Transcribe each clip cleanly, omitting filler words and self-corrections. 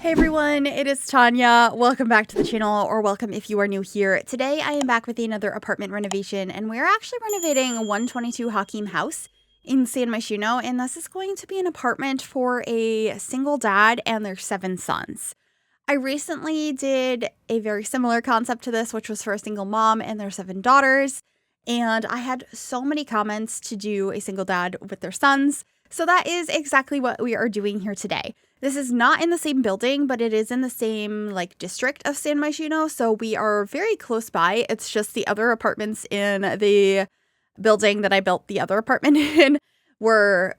Hey everyone, it is Tanya. Welcome back to the channel, or welcome if you are new here. Today I am back with another apartment renovation, and we're actually renovating a 122 Hakim house in San Myshuno, and this is going to be an apartment for a single dad and their 7 sons. I recently did a very similar concept to this, which was for a single mom and their 7 daughters, and I had so many comments to do a single dad with their sons, so that is exactly what we are doing here today. This is not in the same building, but it is in the same district of San Myshuno, so we are very close by. It's just the other apartments in the building that I built the other apartment in were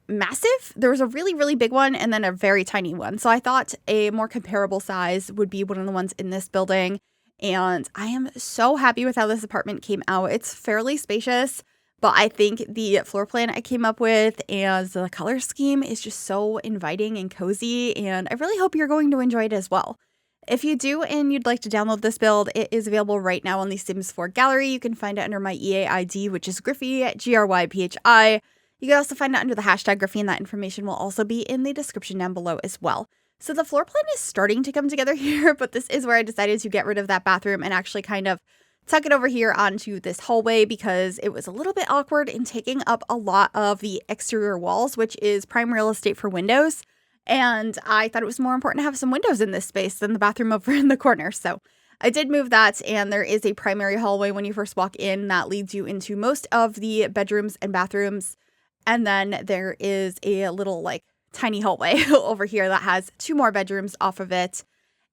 massive. There was a really, really big one and then a very tiny one. So I thought a more comparable size would be one of the ones in this building. And I am so happy with how this apartment came out. It's fairly spacious, but I think the floor plan I came up with and the color scheme is just so inviting and cozy, and I really hope you're going to enjoy it as well. If you do and you'd like to download this build, it is available right now on the Sims 4 gallery. You can find it under my EA ID, which is Gryphi, Gryphi. You can also find it under the hashtag Gryphi, and that information will also be in the description down below as well. So the floor plan is starting to come together here, but this is where I decided to get rid of that bathroom and actually kind of tuck it over here onto this hallway because it was a little bit awkward in taking up a lot of the exterior walls, which is prime real estate for windows. And I thought it was more important to have some windows in this space than the bathroom over in the corner. So I did move that, and there is a primary hallway when you first walk in that leads you into most of the bedrooms and bathrooms. And then there is a little tiny hallway over here that has 2 more bedrooms off of it.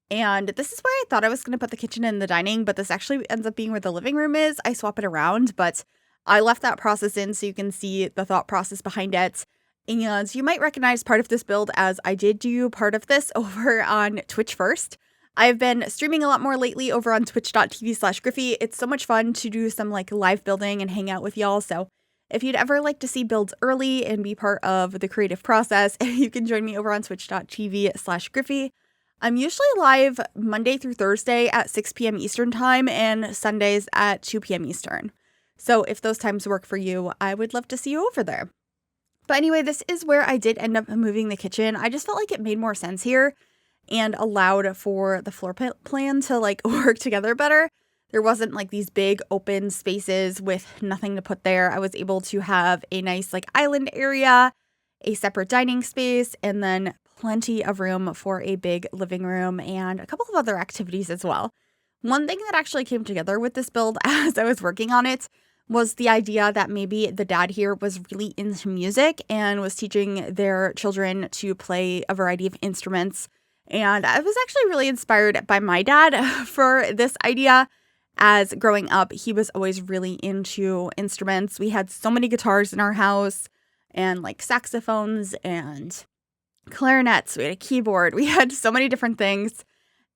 And this is where I thought I was going to put the kitchen and the dining, but this actually ends up being where the living room is. I swap it around, but I left that process in so you can see the thought process behind it. And you might recognize part of this build as I did do part of this over on Twitch first. I've been streaming a lot more lately over on twitch.tv/Gryphi. It's so much fun to do some live building and hang out with y'all. So if you'd ever like to see builds early and be part of the creative process, you can join me over on twitch.tv/Gryphi. I'm usually live Monday through Thursday at 6 p.m. Eastern time and Sundays at 2 p.m. Eastern. So if those times work for you, I would love to see you over there. But anyway, this is where I did end up moving the kitchen. I just felt like it made more sense here and allowed for the floor plan to work together better. There wasn't these big open spaces with nothing to put there. I was able to have a nice island area, a separate dining space, and then plenty of room for a big living room and a couple of other activities as well. One thing that actually came together with this build as I was working on it was the idea that maybe the dad here was really into music and was teaching their children to play a variety of instruments. And I was actually really inspired by my dad for this idea. As growing up, he was always really into instruments. We had so many guitars in our house and saxophones and clarinets. We had a keyboard. We had so many different things.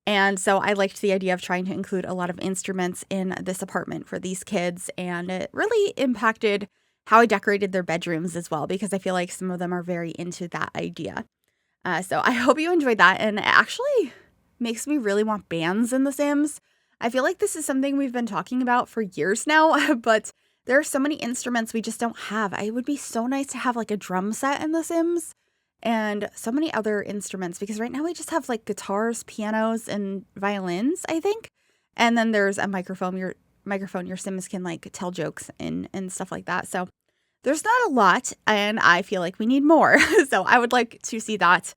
And so I liked the idea of trying to include a lot of instruments in this apartment for these kids. And it really impacted how I decorated their bedrooms as well, because I feel like some of them are very into that idea. So I hope you enjoyed that. And it actually makes me really want bands in The Sims. I feel like this is something we've been talking about for years now, but there are so many instruments we just don't have. It would be so nice to have a drum set in The Sims and so many other instruments, because right now we just have guitars, pianos, and violins, I think. And then there's a microphone. Your Sims can tell jokes and stuff like that. So there's not a lot, and I feel like we need more. So I would like to see that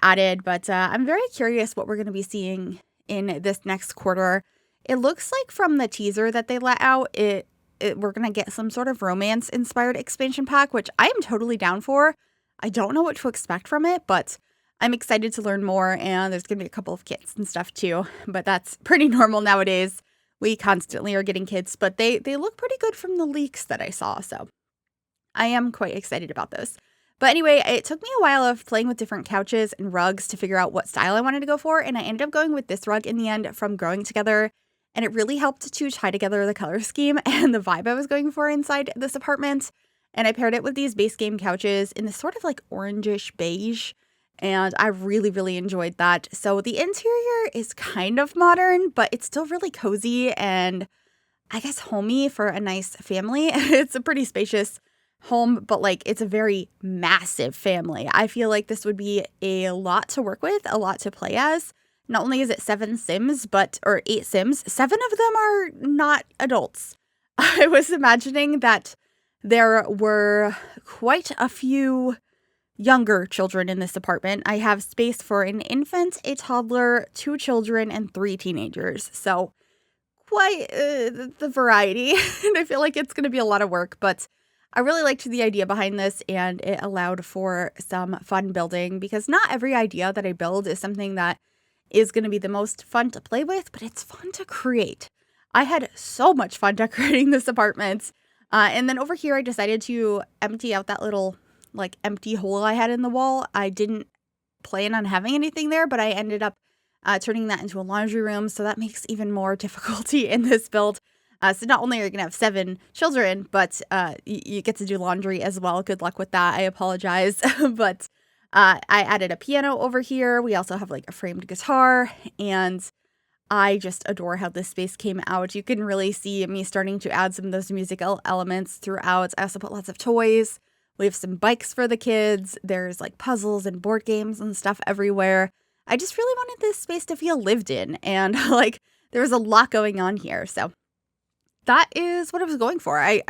added, but I'm very curious what we're going to be seeing in this next quarter. It looks like from the teaser that they let out, we're going to get some sort of romance-inspired expansion pack, which I am totally down for. I don't know what to expect from it, but I'm excited to learn more, and there's going to be a couple of kits and stuff too, but that's pretty normal nowadays. We constantly are getting kits, but they look pretty good from the leaks that I saw, so I am quite excited about those. But anyway, it took me a while of playing with different couches and rugs to figure out what style I wanted to go for, and I ended up going with this rug in the end from Growing Together, and it really helped to tie together the color scheme and the vibe I was going for inside this apartment. And I paired it with these base game couches in this sort of orangish beige. And I really, really enjoyed that. So the interior is kind of modern, but it's still really cozy and I guess homey for a nice family. It's a pretty spacious home, but like it's a very massive family. I feel like this would be a lot to work with, a lot to play as. Not only is it 7 Sims, or 8 Sims, 7 of them are not adults. I was imagining that there were quite a few younger children in this apartment. I have space for an infant, a toddler, 2 children, and 3 teenagers. So quite the variety. And I feel like it's going to be a lot of work, but I really liked the idea behind this, and it allowed for some fun building, because not every idea that I build is something that is going to be the most fun to play with, but it's fun to create. I had so much fun decorating this apartment. And then over here, I decided to empty out that little like empty hole I had in the wall. I didn't plan on having anything there, but I ended up turning that into a laundry room. So that makes even more difficulty in this build. So not only are you going to have 7 children, but you get to do laundry as well. Good luck with that. I apologize. But I added a piano over here. We also have like a framed guitar, and I just adore how this space came out. You can really see me starting to add some of those musical elements throughout. I also put lots of toys. We have some bikes for the kids. There's like puzzles and board games and stuff everywhere. I just really wanted this space to feel lived in, and like there was a lot going on here. So that is what I was going for. I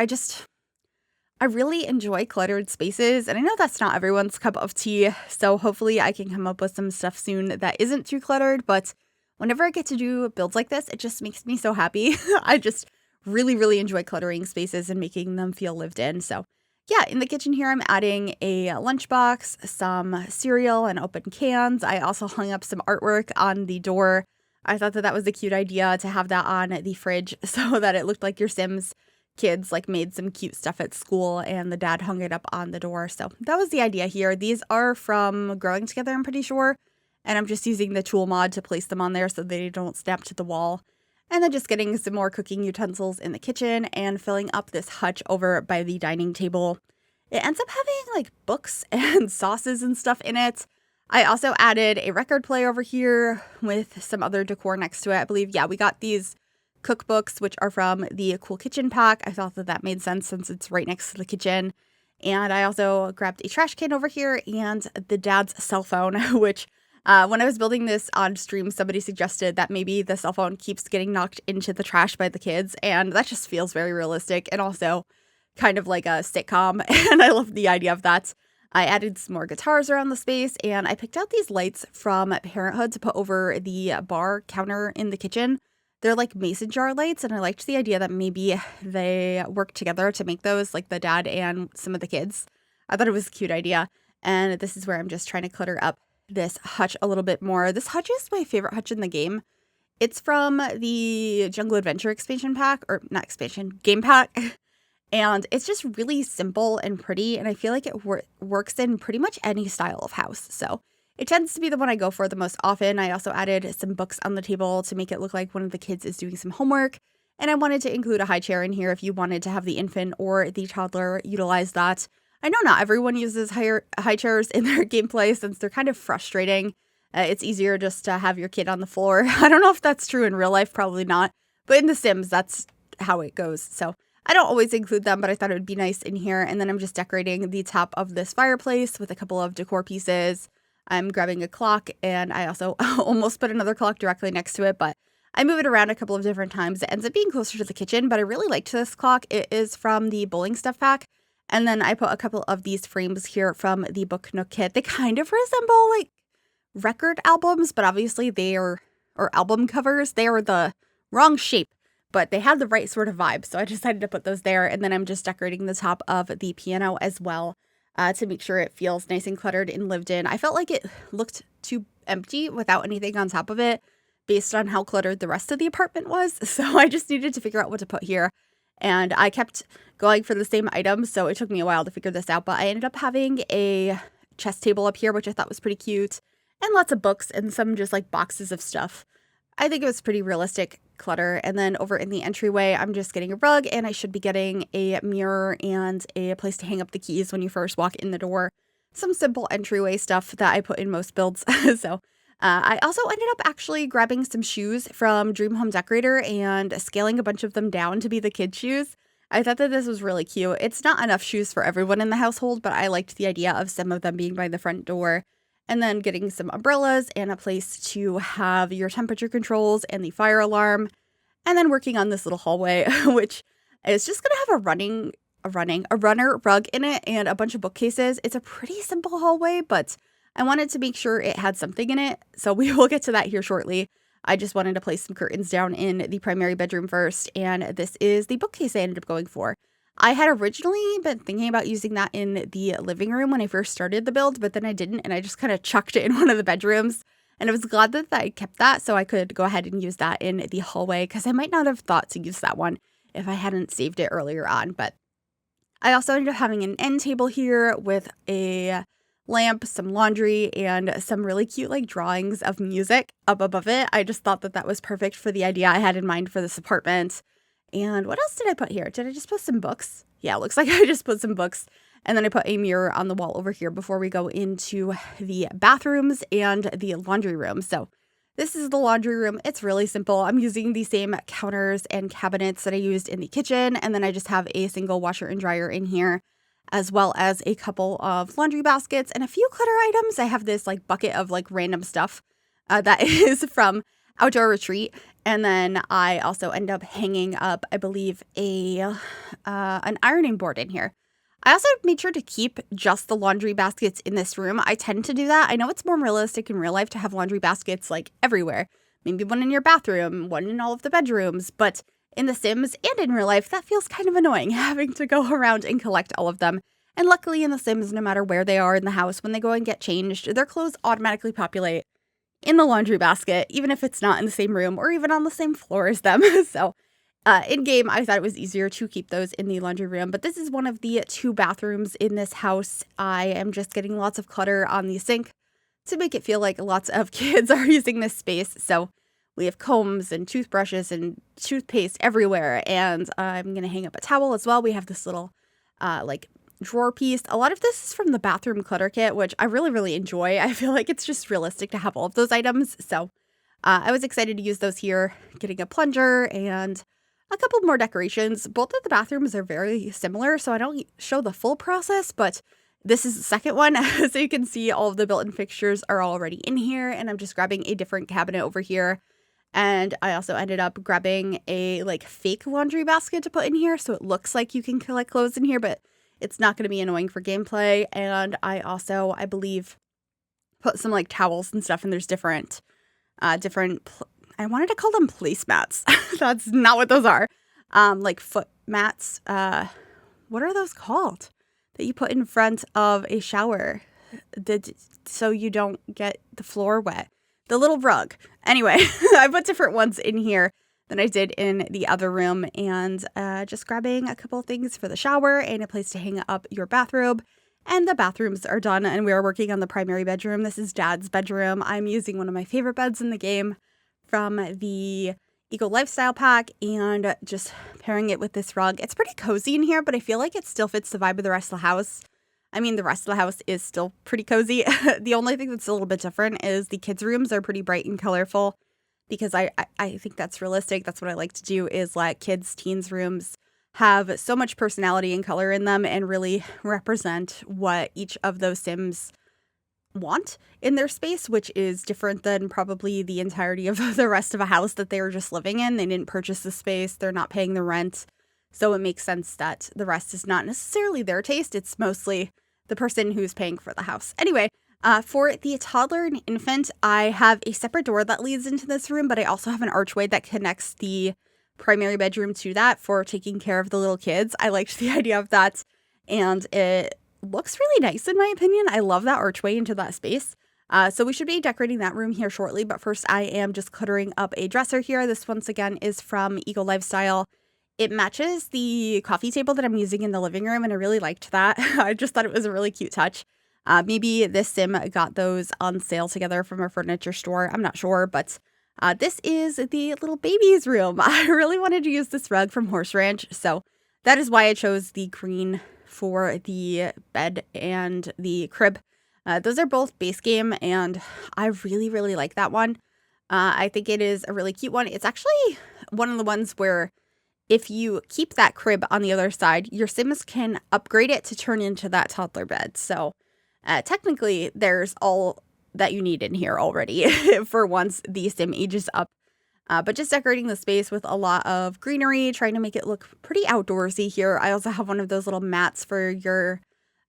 really enjoy cluttered spaces, and I know that's not everyone's cup of tea, so hopefully I can come up with some stuff soon that isn't too cluttered, but whenever I get to do builds like this, it just makes me so happy. I just really, really enjoy cluttering spaces and making them feel lived in. So yeah, in the kitchen here, I'm adding a lunchbox, some cereal, and open cans. I also hung up some artwork on the door. I thought that that was a cute idea to have that on the fridge so that it looked like your Sims kids like made some cute stuff at school, and the dad hung it up on the door. So that was the idea here. These are from Growing Together, I'm pretty sure. And I'm just using the tool mod to place them on there so they don't snap to the wall. And then just getting some more cooking utensils in the kitchen and filling up this hutch over by the dining table. It ends up having like books and sauces and stuff in it. I also added a record player over here with some other decor next to it. I believe, yeah, we got these cookbooks, which are from the Cool Kitchen pack. I thought that that made sense since it's right next to the kitchen. And I also grabbed a trash can over here and the dad's cell phone, which when I was building this on stream, somebody suggested that maybe the cell phone keeps getting knocked into the trash by the kids, and that just feels very realistic and also kind of like a sitcom, and I love the idea of that. I added some more guitars around the space, and I picked out these lights from Parenthood to put over the bar counter in the kitchen. They're like mason jar lights, and I liked the idea that maybe they work together to make those, like the dad and some of the kids. I thought it was a cute idea, and this is where I'm just trying to clutter up this hutch a little bit more. This hutch is my favorite hutch in the game. It's from the Jungle Adventure expansion pack, or not expansion, game pack. And it's just really simple and pretty, and I feel like it works in pretty much any style of house. So it tends to be the one I go for the most often. I also added some books on the table to make it look like one of the kids is doing some homework. And I wanted to include a high chair in here if you wanted to have the infant or the toddler utilize that. I know not everyone uses high chairs in their gameplay since they're kind of frustrating. It's easier just to have your kid on the floor. I don't know if that's true in real life, probably not. But in The Sims, that's how it goes. So I don't always include them, but I thought it would be nice in here. And then I'm just decorating the top of this fireplace with a couple of decor pieces. I'm grabbing a clock, and I also almost put another clock directly next to it, but I move it around a couple of different times. It ends up being closer to the kitchen, but I really liked this clock. It is from the bowling stuff pack. And then I put a couple of these frames here from the Book Nook kit. They kind of resemble like record albums, but obviously they are, or album covers, they are the wrong shape, but they have the right sort of vibe. So I decided to put those there. And then I'm just decorating the top of the piano as well to make sure it feels nice and cluttered and lived in. I felt like it looked too empty without anything on top of it based on how cluttered the rest of the apartment was. So I just needed to figure out what to put here. And I kept going for the same items, so it took me a while to figure this out. But I ended up having a chess table up here, which I thought was pretty cute, and lots of books and some just like boxes of stuff. I think it was pretty realistic clutter. And then over in the entryway, I'm just getting a rug, and I should be getting a mirror and a place to hang up the keys when you first walk in the door. Some simple entryway stuff that I put in most builds. So I also ended up actually grabbing some shoes from Dream Home Decorator and scaling a bunch of them down to be the kids' shoes. I thought that this was really cute. It's not enough shoes for everyone in the household, but I liked the idea of some of them being by the front door and then getting some umbrellas and a place to have your temperature controls and the fire alarm, and then working on this little hallway, which is just going to have a runner rug in it and a bunch of bookcases. It's a pretty simple hallway, but I wanted to make sure it had something in it. So we will get to that here shortly. I just wanted to place some curtains down in the primary bedroom first, and this is the bookcase I ended up going for. I had originally been thinking about using that in the living room when I first started the build, but then I didn't, and I just kind of chucked it in one of the bedrooms. And I was glad that I kept that so I could go ahead and use that in the hallway, because I might not have thought to use that one if I hadn't saved it earlier on. But I also ended up having an end table here with a lamp, some laundry, and some really cute like drawings of music up above it. I just thought that that was perfect for the idea I had in mind for this apartment. And what else did I put here? Did I just put some books? Yeah, it looks like I just put some books. And then I put a mirror on the wall over here before we go into the bathrooms and the laundry room. So this is the laundry room. It's really simple. I'm using the same counters and cabinets that I used in the kitchen. And then I just have a single washer and dryer in here, as well as a couple of laundry baskets and a few clutter items. I have this like bucket of like random stuff that is from Outdoor Retreat. And then I also end up hanging up, I believe, an ironing board in here. I also made sure to keep just the laundry baskets in this room. I tend to do that. I know it's more realistic in real life to have laundry baskets like everywhere. Maybe one in your bathroom, one in all of the bedrooms, but in The Sims and in real life, that feels kind of annoying, having to go around and collect all of them. And luckily in The Sims, no matter where they are in the house, when they go and get changed, their clothes automatically populate in the laundry basket, even if it's not in the same room or even on the same floor as them. So in-game, I thought it was easier to keep those in the laundry room. But this is one of the 2 bathrooms in this house. I am just getting lots of clutter on the sink to make it feel like lots of kids are using this space. So we have combs and toothbrushes and toothpaste everywhere. And I'm going to hang up a towel as well. We have this little like drawer piece. A lot of this is from the bathroom clutter kit, which I really, really enjoy. I feel like it's just realistic to have all of those items. So I was excited to use those here, getting a plunger and a couple more decorations. Both of the bathrooms are very similar, so I don't show the full process, but this is the second one. So you can see all of the built-in fixtures are already in here, and I'm just grabbing a different cabinet over here. And I also ended up grabbing a like fake laundry basket to put in here, so it looks like you can collect clothes in here, but it's not going to be annoying for gameplay. And I also, I believe, put some like towels and stuff, and there's different I wanted to call them placemats. That's not what those are. Like foot mats. What are those called? That you put in front of a shower so you don't get the floor wet. The little rug. Anyway, I put different ones in here than I did in the other room, and just grabbing a couple of things for the shower and a place to hang up your bathrobe. And the bathrooms are done, and we are working on the primary bedroom. This is Dad's bedroom. I'm using one of my favorite beds in the game from the Eco Lifestyle Pack and just pairing it with this rug. It's pretty cozy in here, but I feel like it still fits the vibe of the rest of the house. I mean, the rest of the house is still pretty cozy. The only thing that's a little bit different is the kids' rooms are pretty bright and colorful, because I think that's realistic. That's what I like to do, is let kids' teens' rooms have so much personality and color in them and really represent what each of those Sims want in their space, which is different than probably the entirety of the rest of a house that they were just living in. They didn't purchase the space. They're not paying the rent. So it makes sense that the rest is not necessarily their taste. It's mostly the person who's paying for the house. Anyway, for the toddler and infant, I have a separate door that leads into this room, but I also have an archway that connects the primary bedroom to that for taking care of the little kids. I liked the idea of that, and it looks really nice in my opinion. I love that archway into that space. So we should be decorating that room here shortly, but first I am just cluttering up a dresser here. This once again is from Eco Lifestyle. It matches the coffee table that I'm using in the living room, and I really liked that. I just thought it was a really cute touch. Maybe this Sim got those on sale together from a furniture store. I'm not sure, but this is the little baby's room. I really wanted to use this rug from Horse Ranch, so that is why I chose the green for the bed and the crib. Those are both base game, and I really, really like that one. I think it is a really cute one. It's actually one of the ones where if you keep that crib on the other side, your Sims can upgrade it to turn into that toddler bed. So technically, there's all that you need in here already for once the Sim ages up. But just decorating the space with a lot of greenery, trying to make it look pretty outdoorsy here. I also have one of those little mats for your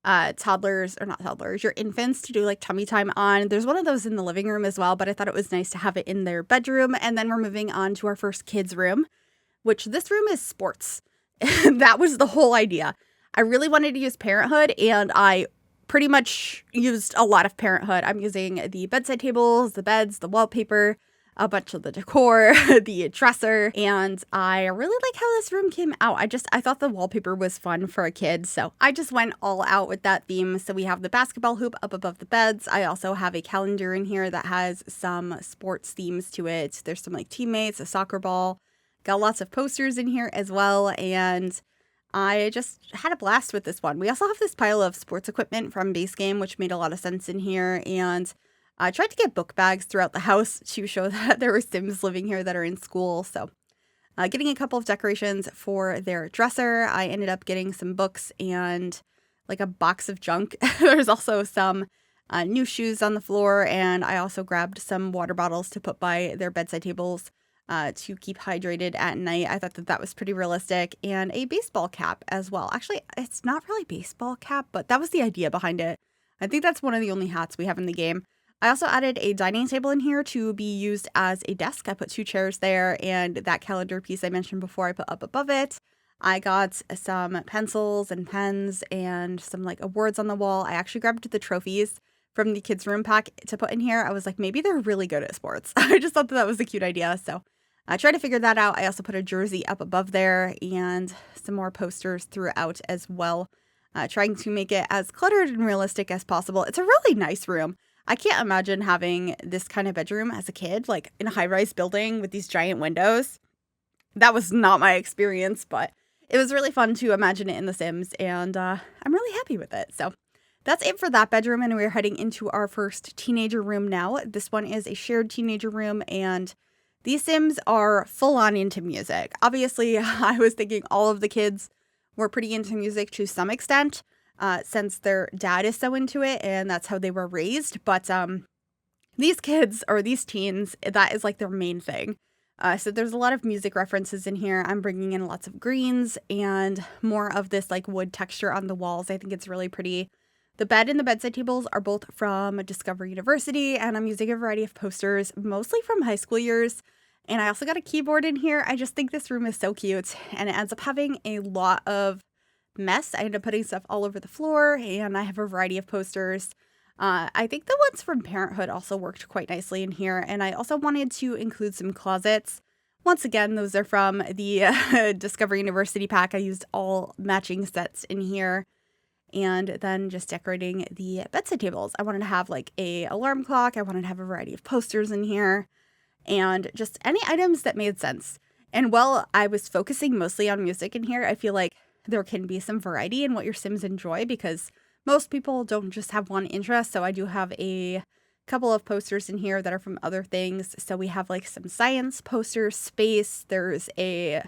your infants to do like tummy time on. There's one of those in the living room as well, but I thought it was nice to have it in their bedroom. And then we're moving on to our first kids' room, which this room is sports. That was the whole idea. I really wanted to use Parenthood, and I pretty much used a lot of Parenthood. I'm using the bedside tables, the beds, the wallpaper, a bunch of the decor, the dresser, and I really like how this room came out. I thought the wallpaper was fun for a kid, so I just went all out with that theme. So we have the basketball hoop up above the beds. I also have a calendar in here that has some sports themes to it. There's some like teammates, a soccer ball, got lots of posters in here as well, and I just had a blast with this one. We also have this pile of sports equipment from base game, which made a lot of sense in here, and I tried to get book bags throughout the house to show that there were Sims living here that are in school. So getting a couple of decorations for their dresser. I ended up getting some books and like a box of junk. There's also some new shoes on the floor, and I also grabbed some water bottles to put by their bedside tables to keep hydrated at night. I thought that was pretty realistic, and a baseball cap as well. Actually, it's not really baseball cap, but that was the idea behind it. I think that's one of the only hats we have in the game. I also added a dining table in here to be used as a desk. I put 2 chairs there, and that calendar piece I mentioned before I put up above it. I got some pencils and pens and some like awards on the wall. I actually grabbed the trophies from the kids' room pack to put in here. I was like, maybe they're really good at sports. I just thought that was a cute idea, so I tried to figure that out. I also put a jersey up above there and some more posters throughout as well, trying to make it as cluttered and realistic as possible. It's a really nice room. I can't imagine having this kind of bedroom as a kid, like in a high-rise building with these giant windows. That was not my experience, but it was really fun to imagine it in The Sims, and I'm really happy with it. So that's it for that bedroom, and we're heading into our first teenager room now. This one is a shared teenager room, and these Sims are full-on into music. Obviously, I was thinking all of the kids were pretty into music to some extent, since their dad is so into it and that's how they were raised. But these kids, or these teens, that is like their main thing. So there's a lot of music references in here. I'm bringing in lots of greens and more of this like wood texture on the walls. I think it's really pretty. The bed and the bedside tables are both from Discover University, and I'm using a variety of posters, mostly from high school years. And I also got a keyboard in here. I just think this room is so cute, and it ends up having a lot of mess. I ended up putting stuff all over the floor, and I have a variety of posters. I think the ones from Parenthood also worked quite nicely in here, and I also wanted to include some closets. Once again, those are from the Discover University pack. I used all matching sets in here, and then just decorating the bedside tables. I wanted to have like a alarm clock. I wanted to have a variety of posters in here, and just any items that made sense. And while I was focusing mostly on music in here, I feel like there can be some variety in what your Sims enjoy, because most people don't just have one interest. So I do have a couple of posters in here that are from other things. So we have like some science posters, space, there's a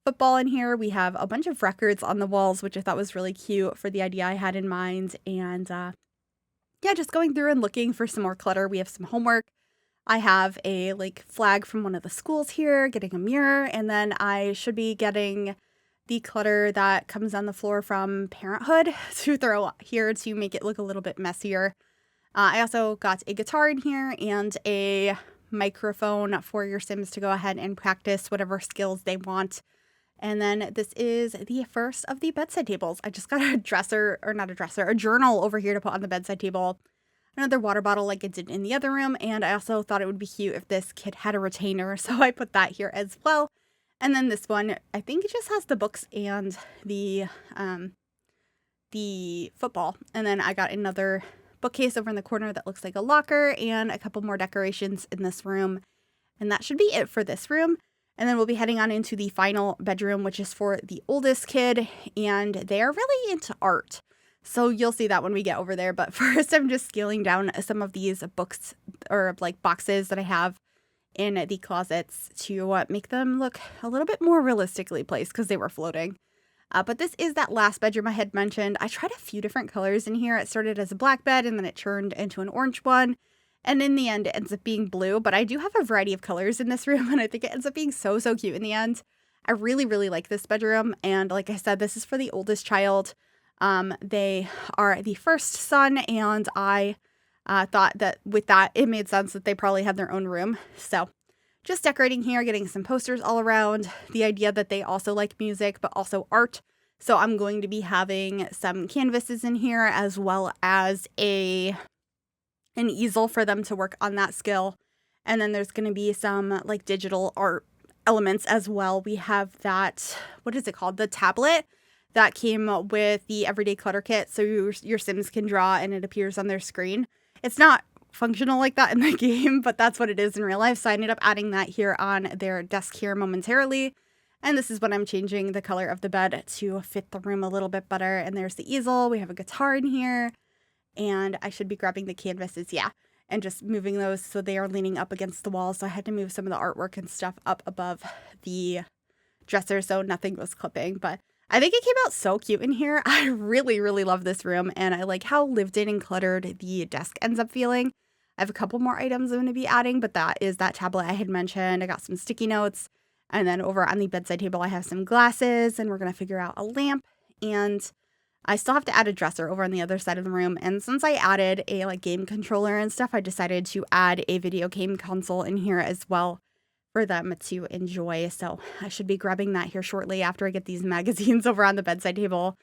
football in here. We have a bunch of records on the walls, which I thought was really cute for the idea I had in mind. And yeah, just going through and looking for some more clutter. We have some homework. I have a like flag from one of the schools here, getting a mirror, and then I should be getting the clutter that comes on the floor from Parenthood to throw here to make it look a little bit messier. I also got a guitar in here and a microphone for your Sims to go ahead and practice whatever skills they want. And then this is the first of the bedside tables. I just got a journal over here to put on the bedside table. Another water bottle like I did in the other room. And I also thought it would be cute if this kid had a retainer, so I put that here as well. And then this one, I think it just has the books and the football. And then I got another bookcase over in the corner that looks like a locker, and a couple more decorations in this room. And that should be it for this room. And then we'll be heading on into the final bedroom, which is for the oldest kid. And they are really into art, so you'll see that when we get over there. But first, I'm just scaling down some of these books or like boxes that I have in the closets to make them look a little bit more realistically placed because they were floating. But this is that last bedroom I had mentioned. I tried a few different colors in here. It started as a black bed and then it turned into an orange one. And in the end, it ends up being blue. But I do have a variety of colors in this room and I think it ends up being so, so cute in the end. I really, really like this bedroom. And like I said, this is for the oldest child. They are the first son and I thought that with that, it made sense that they probably had their own room. So just decorating here, getting some posters all around. The idea that they also like music, but also art. So I'm going to be having some canvases in here as well as an easel for them to work on that skill. And then there's going to be some like digital art elements as well. We have that, what is it called? The tablet that came with the Everyday Clutter Kit. So your Sims can draw and it appears on their screen. It's not functional like that in the game, but that's what it is in real life. So I ended up adding that here on their desk here momentarily. And this is when I'm changing the color of the bed to fit the room a little bit better. And there's the easel. We have a guitar in here. And I should be grabbing the canvases, and just moving those so they are leaning up against the wall. So I had to move some of the artwork and stuff up above the dresser so nothing was clipping. But I think it came out so cute in here. I really, really love this room. And I like how lived in and cluttered the desk ends up feeling. I have a couple more items I'm going to be adding, but that is that tablet I had mentioned. I got some sticky notes. And then over on the bedside table, I have some glasses and we're going to figure out a lamp. And I still have to add a dresser over on the other side of the room. And since I added a like game controller and stuff, I decided to add a video game console in here as well for them to enjoy. So I should be grabbing that here shortly after I get these magazines over on the bedside table.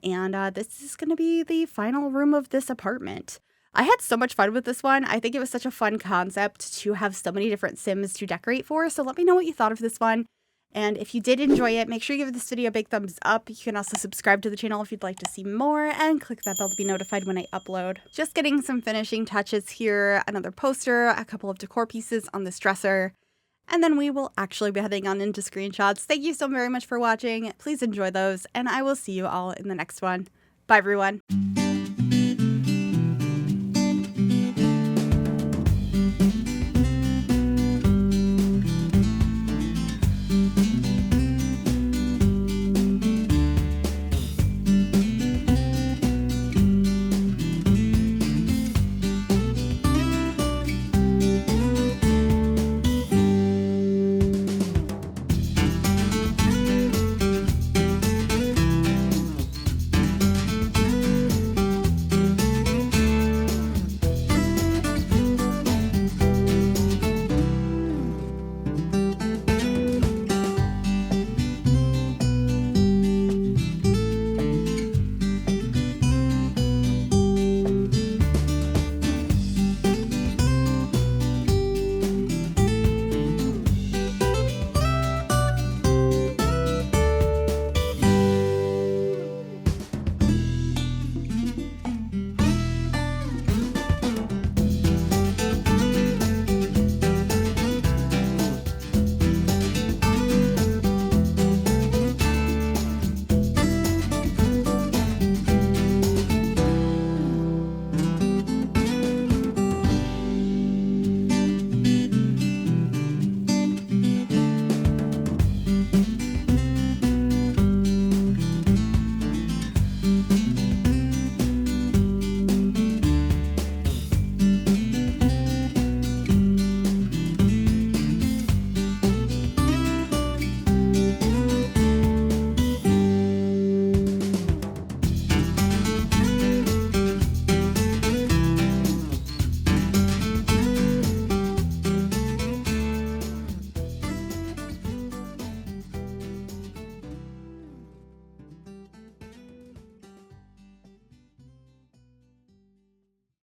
And this is going to be the final room of this apartment. I had so much fun with this one. I think it was such a fun concept to have so many different Sims to decorate for. So let me know what you thought of this one. And if you did enjoy it, make sure you give this video a big thumbs up. You can also subscribe to the channel if you'd like to see more and click that bell to be notified when I upload. Just getting some finishing touches here, another poster, a couple of decor pieces on this dresser, and then we will actually be heading on into screenshots. Thank you so very much for watching. Please enjoy those, and I will see you all in the next one. Bye, everyone.